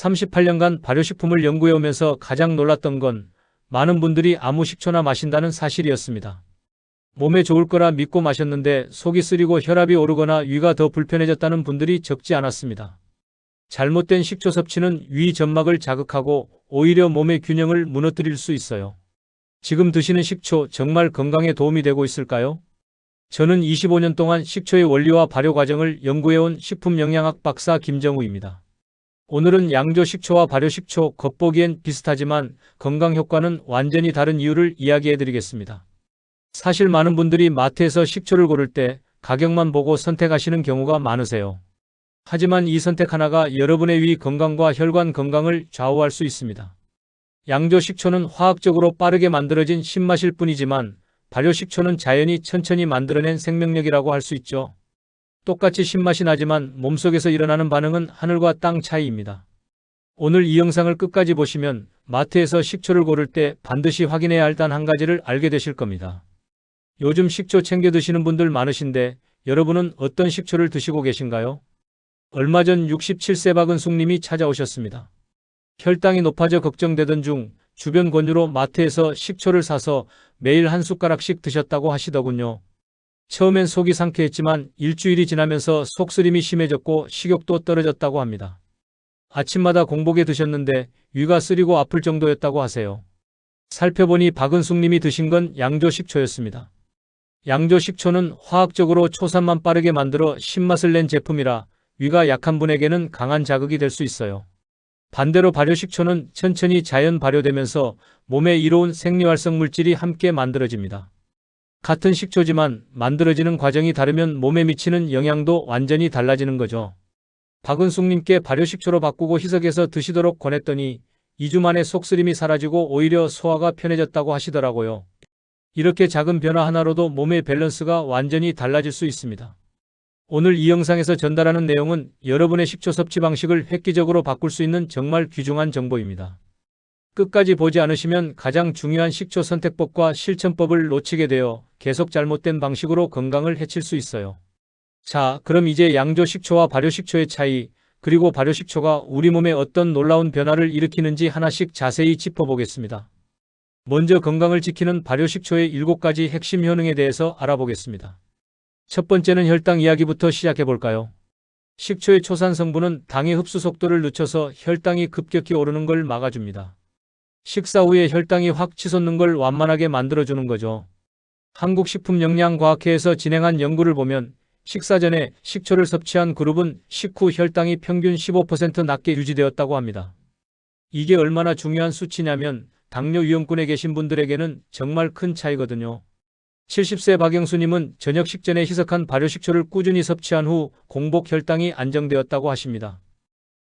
38년간 발효식품을 연구해오면서 가장 놀랐던 건 많은 분들이 아무 식초나 마신다는 사실이었습니다. 몸에 좋을 거라 믿고 마셨는데 속이 쓰리고 혈압이 오르거나 위가 더 불편해졌다는 분들이 적지 않았습니다. 잘못된 식초 섭취는 위 점막을 자극하고 오히려 몸의 균형을 무너뜨릴 수 있어요. 지금 드시는 식초 정말 건강에 도움이 되고 있을까요? 저는 25년 동안 식초의 원리와 발효 과정을 연구해온 식품영양학 박사 김정우입니다. 오늘은 양조 식초와 발효 식초, 겉보기엔 비슷하지만 건강 효과는 완전히 다른 이유를 이야기해드리겠습니다. 사실 많은 분들이 마트에서 식초를 고를 때 가격만 보고 선택하시는 경우가 많으세요. 하지만 이 선택 하나가 여러분의 위 건강과 혈관 건강을 좌우할 수 있습니다. 양조 식초는 화학적으로 빠르게 만들어진 신맛일 뿐이지만 발효 식초는 자연이 천천히 만들어낸 생명력이라고 할 수 있죠. 똑같이 신맛이 나지만 몸속에서 일어나는 반응은 하늘과 땅 차이입니다. 오늘 이 영상을 끝까지 보시면 마트에서 식초를 고를 때 반드시 확인해야 할 단 한 가지를 알게 되실 겁니다. 요즘 식초 챙겨 드시는 분들 많으신데 여러분은 어떤 식초를 드시고 계신가요? 얼마 전 67세 박은숙님이 찾아오셨습니다. 혈당이 높아져 걱정되던 중 주변 권유로 마트에서 식초를 사서 매일 한 숟가락씩 드셨다고 하시더군요. 처음엔 속이 상쾌했지만 일주일이 지나면서 속쓰림이 심해졌고 식욕도 떨어졌다고 합니다. 아침마다 공복에 드셨는데 위가 쓰리고 아플 정도였다고 하세요. 살펴보니 박은숙님이 드신 건 양조 식초였습니다. 양조 식초는 화학적으로 초산만 빠르게 만들어 신맛을 낸 제품이라 위가 약한 분에게는 강한 자극이 될 수 있어요. 반대로 발효 식초는 천천히 자연 발효되면서 몸에 이로운 생리활성 물질이 함께 만들어집니다. 같은 식초지만 만들어지는 과정이 다르면 몸에 미치는 영향도 완전히 달라지는 거죠. 박은숙님께 발효 식초로 바꾸고 희석해서 드시도록 권했더니 2주 만에 속쓰림이 사라지고 오히려 소화가 편해졌다고 하시더라고요. 이렇게 작은 변화 하나로도 몸의 밸런스가 완전히 달라질 수 있습니다. 오늘 이 영상에서 전달하는 내용은 여러분의 식초 섭취 방식을 획기적으로 바꿀 수 있는 정말 귀중한 정보입니다. 끝까지 보지 않으시면 가장 중요한 식초 선택법과 실천법을 놓치게 되어 계속 잘못된 방식으로 건강을 해칠 수 있어요. 자, 그럼 이제 양조 식초와 발효 식초의 차이, 그리고 발효 식초가 우리 몸에 어떤 놀라운 변화를 일으키는지 하나씩 자세히 짚어보겠습니다. 먼저 건강을 지키는 발효 식초의 7가지 핵심 효능에 대해서 알아보겠습니다. 첫 번째는 혈당 이야기부터 시작해볼까요? 식초의 초산 성분은 당의 흡수 속도를 늦춰서 혈당이 급격히 오르는 걸 막아줍니다. 식사 후에 혈당이 확 치솟는 걸 완만하게 만들어주는 거죠. 한국식품영양과학회에서 진행한 연구를 보면 식사 전에 식초를 섭취한 그룹은 식후 혈당이 평균 15% 낮게 유지되었다고 합니다. 이게 얼마나 중요한 수치냐면 당뇨 위험군에 계신 분들에게는 정말 큰 차이거든요. 70세 박영수님은 저녁 식전에 희석한 발효식초를 꾸준히 섭취한 후 공복 혈당이 안정되었다고 하십니다.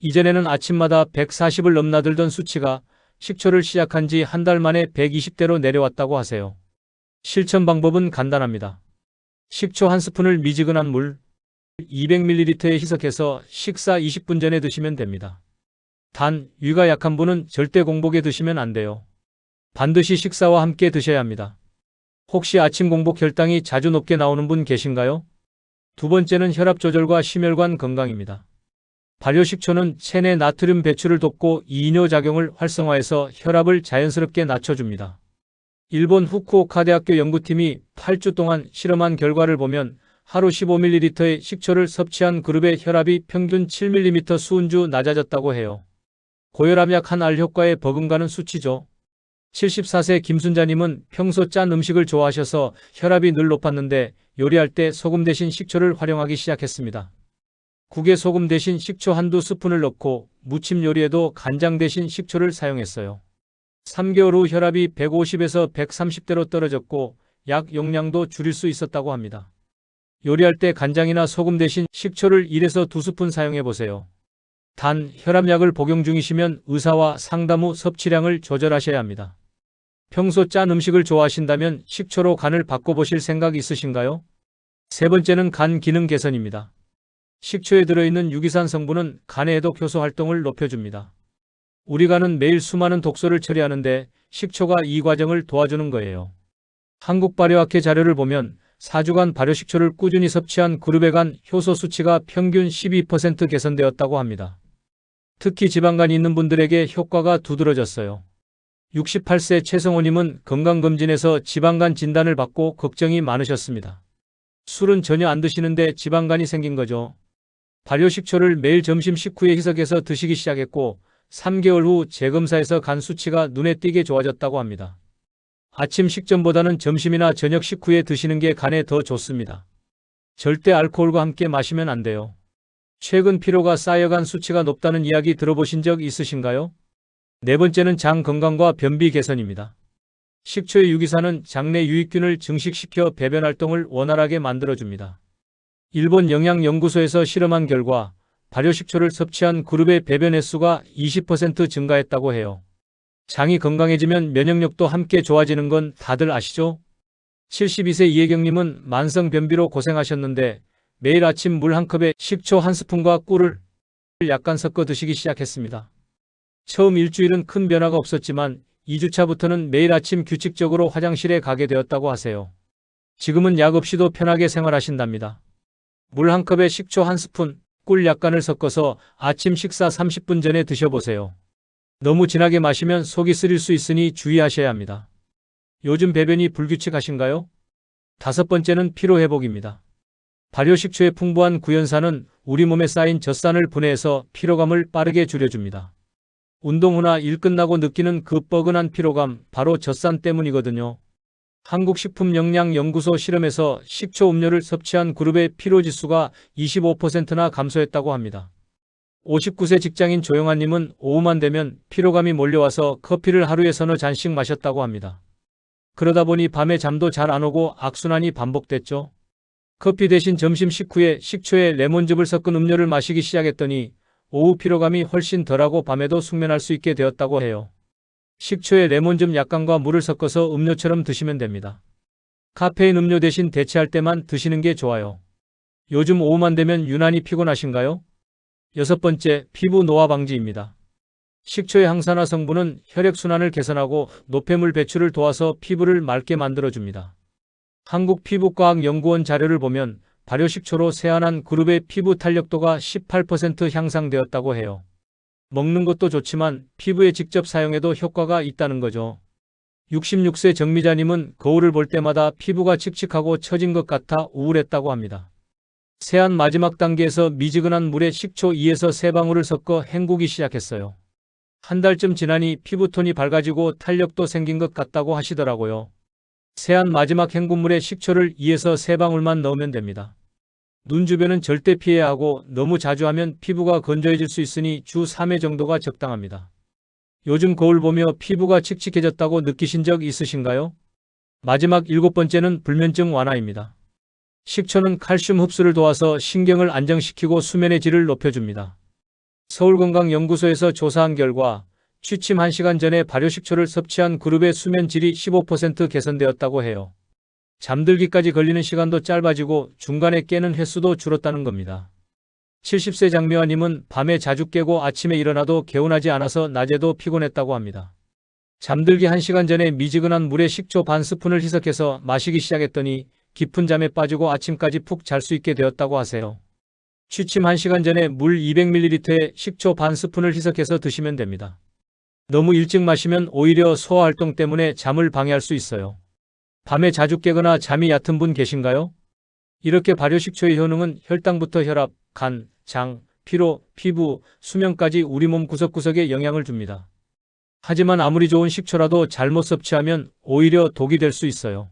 이전에는 아침마다 140을 넘나들던 수치가 식초를 시작한 지 한 달 만에 120대로 내려왔다고 하세요. 실천 방법은 간단합니다. 식초 한 스푼을 미지근한 물 200ml에 희석해서 식사 20분 전에 드시면 됩니다. 단, 위가 약한 분은 절대 공복에 드시면 안 돼요. 반드시 식사와 함께 드셔야 합니다. 혹시 아침 공복 혈당이 자주 높게 나오는 분 계신가요? 두 번째는 혈압 조절과 심혈관 건강입니다. 발효 식초는 체내 나트륨 배출을 돕고 이뇨 작용을 활성화해서 혈압을 자연스럽게 낮춰줍니다. 일본 후쿠오카 대학교 연구팀이 8주 동안 실험한 결과를 보면 하루 15ml의 식초를 섭취한 그룹의 혈압이 평균 7mm 수은주 낮아졌다고 해요. 고혈압약 한 알 효과에 버금가는 수치죠. 74세 김순자님은 평소 짠 음식을 좋아하셔서 혈압이 늘 높았는데 요리할 때 소금 대신 식초를 활용하기 시작했습니다. 국에 소금 대신 식초 한두 스푼을 넣고 무침 요리에도 간장 대신 식초를 사용했어요. 3개월 후 혈압이 150에서 130대로 떨어졌고 약 용량도 줄일 수 있었다고 합니다. 요리할 때 간장이나 소금 대신 식초를 1에서 2스푼 사용해보세요. 단, 혈압약을 복용 중이시면 의사와 상담 후 섭취량을 조절하셔야 합니다. 평소 짠 음식을 좋아하신다면 식초로 간을 바꿔보실 생각 있으신가요? 세 번째는 간 기능 개선입니다. 식초에 들어있는 유기산 성분은 간의 해독 효소 활동을 높여줍니다. 우리 간은 매일 수많은 독소를 처리하는데 식초가 이 과정을 도와주는 거예요. 한국발효학회 자료를 보면 4주간 발효식초를 꾸준히 섭취한 그룹의 간 효소 수치가 평균 12% 개선되었다고 합니다. 특히 지방간이 있는 분들에게 효과가 두드러졌어요. 68세 최성호님은 건강검진에서 지방간 진단을 받고 걱정이 많으셨습니다. 술은 전혀 안 드시는데 지방간이 생긴 거죠. 발효식초를 매일 점심 식후에 희석해서 드시기 시작했고 3개월 후 재검사에서 간 수치가 눈에 띄게 좋아졌다고 합니다. 아침 식전보다는 점심이나 저녁 식후에 드시는 게 간에 더 좋습니다. 절대 알코올과 함께 마시면 안 돼요. 최근 피로가 쌓여간 수치가 높다는 이야기 들어보신 적 있으신가요? 네 번째는 장 건강과 변비 개선입니다. 식초의 유기산은 장내 유익균을 증식시켜 배변 활동을 원활하게 만들어줍니다. 일본 영양연구소에서 실험한 결과 발효식초를 섭취한 그룹의 배변 횟수가 20% 증가했다고 해요. 장이 건강해지면 면역력도 함께 좋아지는 건 다들 아시죠? 72세 이혜경님은 만성 변비로 고생하셨는데 매일 아침 물 한 컵에 식초 한 스푼과 꿀을 약간 섞어 드시기 시작했습니다. 처음 일주일은 큰 변화가 없었지만 2주차부터는 매일 아침 규칙적으로 화장실에 가게 되었다고 하세요. 지금은 약 없이도 편하게 생활하신답니다. 물 한 컵에 식초 한 스푼, 꿀 약간을 섞어서 아침 식사 30분 전에 드셔보세요. 너무 진하게 마시면 속이 쓰릴 수 있으니 주의하셔야 합니다. 요즘 배변이 불규칙하신가요? 다섯 번째는 피로회복입니다. 발효식초의 풍부한 구연산은 우리 몸에 쌓인 젖산을 분해해서 피로감을 빠르게 줄여줍니다. 운동 후나 일 끝나고 느끼는 그 뻐근한 피로감, 바로 젖산 때문이거든요. 한국식품영양연구소 실험에서 식초 음료를 섭취한 그룹의 피로지수가 25%나 감소했다고 합니다. 59세 직장인 조영아님은 오후만 되면 피로감이 몰려와서 커피를 하루에 서너 잔씩 마셨다고 합니다. 그러다 보니 밤에 잠도 잘 안 오고 악순환이 반복됐죠. 커피 대신 점심 식후에 식초에 레몬즙을 섞은 음료를 마시기 시작했더니 오후 피로감이 훨씬 덜하고 밤에도 숙면할 수 있게 되었다고 해요. 식초에 레몬즙 약간과 물을 섞어서 음료처럼 드시면 됩니다. 카페인 음료 대신 대체할 때만 드시는 게 좋아요. 요즘 오후만 되면 유난히 피곤하신가요? 여섯 번째, 피부 노화 방지입니다. 식초의 항산화 성분은 혈액순환을 개선하고 노폐물 배출을 도와서 피부를 맑게 만들어줍니다. 한국피부과학연구원 자료를 보면 발효식초로 세안한 그룹의 피부 탄력도가 18% 향상되었다고 해요. 먹는 것도 좋지만 피부에 직접 사용해도 효과가 있다는 거죠. 66세 정미자님은 거울을 볼 때마다 피부가 칙칙하고 처진 것 같아 우울했다고 합니다. 세안 마지막 단계에서 미지근한 물에 식초 2에서 3방울을 섞어 헹구기 시작했어요. 한 달쯤 지나니 피부톤이 밝아지고 탄력도 생긴 것 같다고 하시더라고요. 세안 마지막 헹군물에 식초를 2에서 3방울만 넣으면 됩니다. 눈 주변은 절대 피해야 하고 너무 자주 하면 피부가 건조해질 수 있으니 주 3회 정도가 적당합니다. 요즘 거울 보며 피부가 칙칙해졌다고 느끼신 적 있으신가요? 마지막 일곱 번째는 불면증 완화입니다. 식초는 칼슘 흡수를 도와서 신경을 안정시키고 수면의 질을 높여줍니다. 서울건강연구소에서 조사한 결과 취침 1시간 전에 발효식초를 섭취한 그룹의 수면 질이 15% 개선되었다고 해요. 잠들기까지 걸리는 시간도 짧아지고 중간에 깨는 횟수도 줄었다는 겁니다. 70세 장미화님은 밤에 자주 깨고 아침에 일어나도 개운하지 않아서 낮에도 피곤했다고 합니다. 잠들기 1시간 전에 미지근한 물에 식초 반 스푼을 희석해서 마시기 시작했더니 깊은 잠에 빠지고 아침까지 푹 잘 수 있게 되었다고 하세요. 취침 1시간 전에 물 200ml에 식초 반 스푼을 희석해서 드시면 됩니다. 너무 일찍 마시면 오히려 소화활동 때문에 잠을 방해할 수 있어요. 밤에 자주 깨거나 잠이 얕은 분 계신가요? 이렇게 발효식초의 효능은 혈당부터 혈압, 간, 장, 피로, 피부, 수면까지 우리 몸 구석구석에 영향을 줍니다. 하지만 아무리 좋은 식초라도 잘못 섭취하면 오히려 독이 될 수 있어요.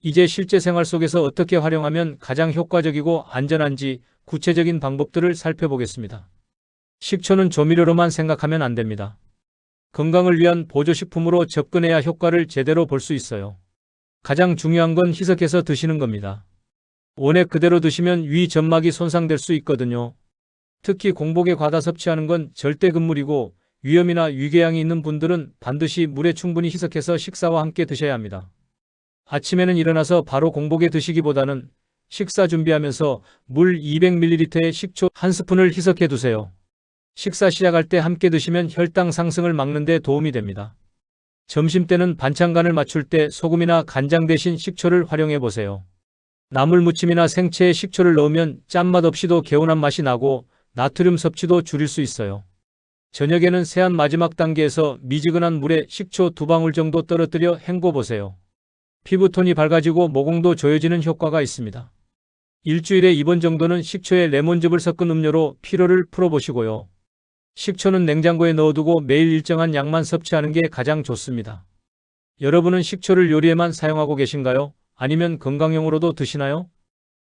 이제 실제 생활 속에서 어떻게 활용하면 가장 효과적이고 안전한지 구체적인 방법들을 살펴보겠습니다. 식초는 조미료로만 생각하면 안 됩니다. 건강을 위한 보조식품으로 접근해야 효과를 제대로 볼 수 있어요. 가장 중요한 건 희석해서 드시는 겁니다. 원액 그대로 드시면 위 점막이 손상될 수 있거든요. 특히 공복에 과다 섭취하는 건 절대 금물이고 위염이나 위궤양이 있는 분들은 반드시 물에 충분히 희석해서 식사와 함께 드셔야 합니다. 아침에는 일어나서 바로 공복에 드시기보다는 식사 준비하면서 물 200ml에 식초 1스푼을 희석해 두세요. 식사 시작할 때 함께 드시면 혈당 상승을 막는 데 도움이 됩니다. 점심때는 반찬간을 맞출 때 소금이나 간장 대신 식초를 활용해 보세요. 나물 무침이나 생채에 식초를 넣으면 짠맛 없이도 개운한 맛이 나고 나트륨 섭취도 줄일 수 있어요. 저녁에는 세안 마지막 단계에서 미지근한 물에 식초 2방울 정도 떨어뜨려 헹궈보세요. 피부톤이 밝아지고 모공도 조여지는 효과가 있습니다. 일주일에 2번 정도는 식초에 레몬즙을 섞은 음료로 피로를 풀어보시고요. 식초는 냉장고에 넣어두고 매일 일정한 양만 섭취하는 게 가장 좋습니다. 여러분은 식초를 요리에만 사용하고 계신가요? 아니면 건강용으로도 드시나요?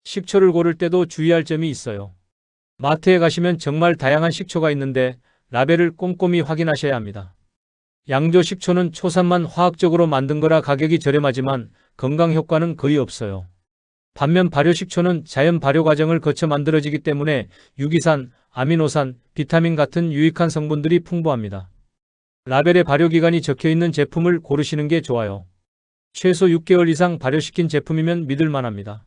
식초를 고를 때도 주의할 점이 있어요. 마트에 가시면 정말 다양한 식초가 있는데 라벨을 꼼꼼히 확인하셔야 합니다. 양조 식초는 초산만 화학적으로 만든 거라 가격이 저렴하지만 건강 효과는 거의 없어요. 반면 발효식초는 자연 발효 과정을 거쳐 만들어지기 때문에 유기산, 아미노산, 비타민 같은 유익한 성분들이 풍부합니다. 라벨에 발효기간이 적혀있는 제품을 고르시는 게 좋아요. 최소 6개월 이상 발효시킨 제품이면 믿을 만합니다.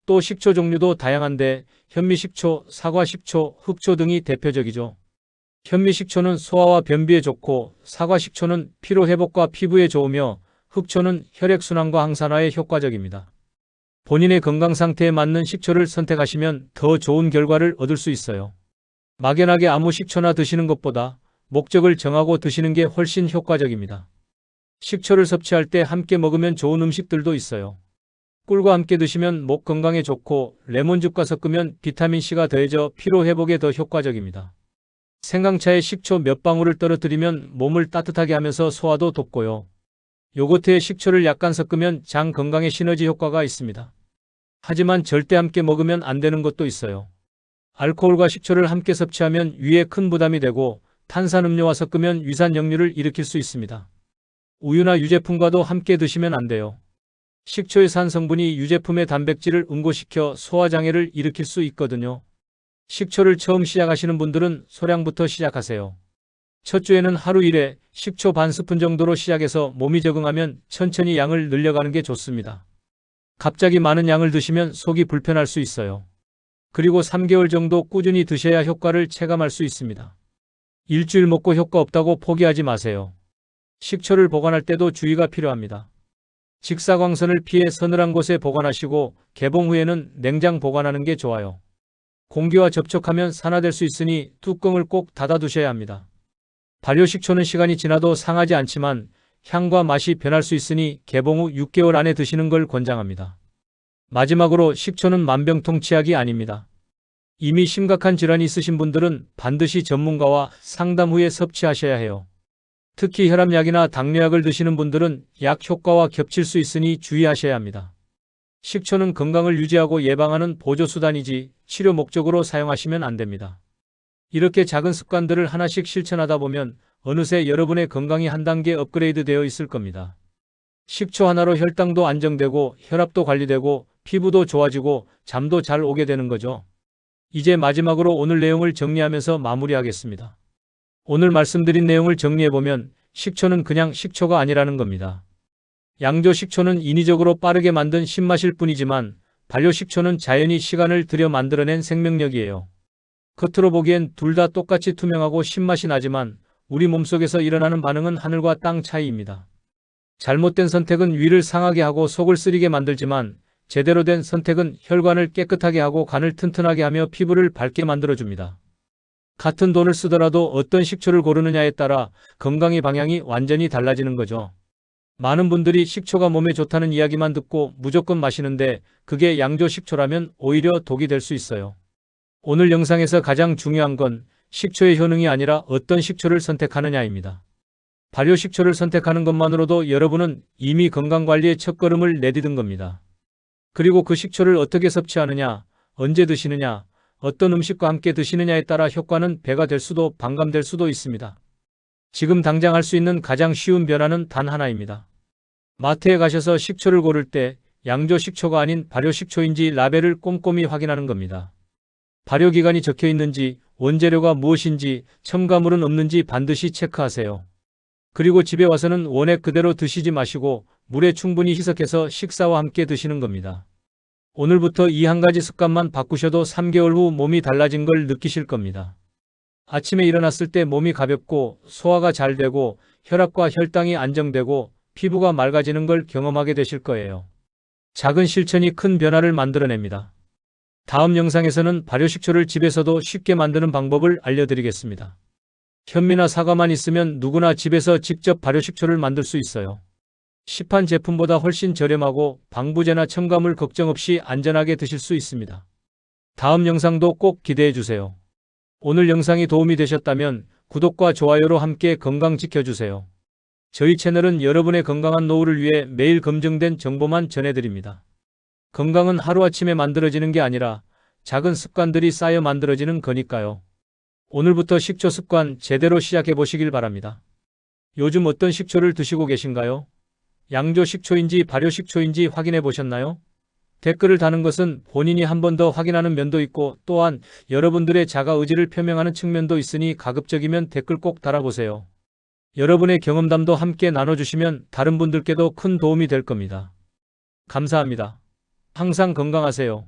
또 식초 종류도 다양한데 현미식초, 사과식초, 흑초 등이 대표적이죠. 현미식초는 소화와 변비에 좋고 사과식초는 피로회복과 피부에 좋으며 흑초는 혈액순환과 항산화에 효과적입니다. 본인의 건강 상태에 맞는 식초를 선택하시면 더 좋은 결과를 얻을 수 있어요. 막연하게 아무 식초나 드시는 것보다 목적을 정하고 드시는 게 훨씬 효과적입니다. 식초를 섭취할 때 함께 먹으면 좋은 음식들도 있어요. 꿀과 함께 드시면 목 건강에 좋고 레몬즙과 섞으면 비타민C가 더해져 피로 회복에 더 효과적입니다. 생강차에 식초 몇 방울을 떨어뜨리면 몸을 따뜻하게 하면서 소화도 돕고요. 요거트에 식초를 약간 섞으면 장 건강에 시너지 효과가 있습니다. 하지만 절대 함께 먹으면 안 되는 것도 있어요. 알코올과 식초를 함께 섭취하면 위에 큰 부담이 되고 탄산음료와 섞으면 위산 역류를 일으킬 수 있습니다. 우유나 유제품과도 함께 드시면 안 돼요. 식초의 산 성분이 유제품의 단백질을 응고시켜 소화장애를 일으킬 수 있거든요. 식초를 처음 시작하시는 분들은 소량부터 시작하세요. 첫 주에는 하루 1회 식초 반 스푼 정도로 시작해서 몸이 적응하면 천천히 양을 늘려가는 게 좋습니다. 갑자기 많은 양을 드시면 속이 불편할 수 있어요. 그리고 3개월 정도 꾸준히 드셔야 효과를 체감할 수 있습니다. 일주일 먹고 효과 없다고 포기하지 마세요. 식초를 보관할 때도 주의가 필요합니다. 직사광선을 피해 서늘한 곳에 보관하시고 개봉 후에는 냉장 보관하는 게 좋아요. 공기와 접촉하면 산화될 수 있으니 뚜껑을 꼭 닫아두셔야 합니다. 발효식초는 시간이 지나도 상하지 않지만 향과 맛이 변할 수 있으니 개봉 후 6개월 안에 드시는 걸 권장합니다. 마지막으로 식초는 만병통치약이 아닙니다. 이미 심각한 질환이 있으신 분들은 반드시 전문가와 상담 후에 섭취하셔야 해요. 특히 혈압약이나 당뇨약을 드시는 분들은 약 효과와 겹칠 수 있으니 주의하셔야 합니다. 식초는 건강을 유지하고 예방하는 보조수단이지 치료 목적으로 사용하시면 안 됩니다. 이렇게 작은 습관들을 하나씩 실천하다 보면 어느새 여러분의 건강이 한 단계 업그레이드 되어 있을 겁니다. 식초 하나로 혈당도 안정되고 혈압도 관리되고 피부도 좋아지고 잠도 잘 오게 되는 거죠. 이제 마지막으로 오늘 내용을 정리하면서 마무리하겠습니다. 오늘 말씀드린 내용을 정리해보면 식초는 그냥 식초가 아니라는 겁니다. 양조 식초는 인위적으로 빠르게 만든 신맛일 뿐이지만 발효식초는 자연히 시간을 들여 만들어낸 생명력이에요. 겉으로 보기엔 둘 다 똑같이 투명하고 신맛이 나지만 우리 몸속에서 일어나는 반응은 하늘과 땅 차이입니다. 잘못된 선택은 위를 상하게 하고 속을 쓰리게 만들지만 제대로 된 선택은 혈관을 깨끗하게 하고 간을 튼튼하게 하며 피부를 밝게 만들어줍니다. 같은 돈을 쓰더라도 어떤 식초를 고르느냐에 따라 건강의 방향이 완전히 달라지는 거죠. 많은 분들이 식초가 몸에 좋다는 이야기만 듣고 무조건 마시는데 그게 양조 식초라면 오히려 독이 될 수 있어요. 오늘 영상에서 가장 중요한 건 식초의 효능이 아니라 어떤 식초를 선택하느냐입니다. 발효식초를 선택하는 것만으로도 여러분은 이미 건강관리의 첫걸음을 내디딘 겁니다. 그리고 그 식초를 어떻게 섭취하느냐, 언제 드시느냐, 어떤 음식과 함께 드시느냐에 따라 효과는 배가 될 수도 반감될 수도 있습니다. 지금 당장 할 수 있는 가장 쉬운 변화는 단 하나입니다. 마트에 가셔서 식초를 고를 때 양조 식초가 아닌 발효식초인지 라벨을 꼼꼼히 확인하는 겁니다. 발효기간이 적혀 있는지, 원재료가 무엇인지, 첨가물은 없는지 반드시 체크하세요. 그리고 집에 와서는 원액 그대로 드시지 마시고 물에 충분히 희석해서 식사와 함께 드시는 겁니다. 오늘부터 이 한 가지 습관만 바꾸셔도 3개월 후 몸이 달라진 걸 느끼실 겁니다. 아침에 일어났을 때 몸이 가볍고 소화가 잘 되고 혈압과 혈당이 안정되고 피부가 맑아지는 걸 경험하게 되실 거예요. 작은 실천이 큰 변화를 만들어냅니다. 다음 영상에서는 발효식초를 집에서도 쉽게 만드는 방법을 알려드리겠습니다. 현미나 사과만 있으면 누구나 집에서 직접 발효식초를 만들 수 있어요. 시판 제품보다 훨씬 저렴하고 방부제나 첨가물 걱정 없이 안전하게 드실 수 있습니다. 다음 영상도 꼭 기대해 주세요. 오늘 영상이 도움이 되셨다면 구독과 좋아요로 함께 건강 지켜주세요. 저희 채널은 여러분의 건강한 노후를 위해 매일 검증된 정보만 전해드립니다. 건강은 하루아침에 만들어지는 게 아니라 작은 습관들이 쌓여 만들어지는 거니까요. 오늘부터 식초 습관 제대로 시작해 보시길 바랍니다. 요즘 어떤 식초를 드시고 계신가요? 양조 식초인지 발효 식초인지 확인해 보셨나요? 댓글을 다는 것은 본인이 한 번 더 확인하는 면도 있고 또한 여러분들의 자가 의지를 표명하는 측면도 있으니 가급적이면 댓글 꼭 달아보세요. 여러분의 경험담도 함께 나눠주시면 다른 분들께도 큰 도움이 될 겁니다. 감사합니다. 항상 건강하세요.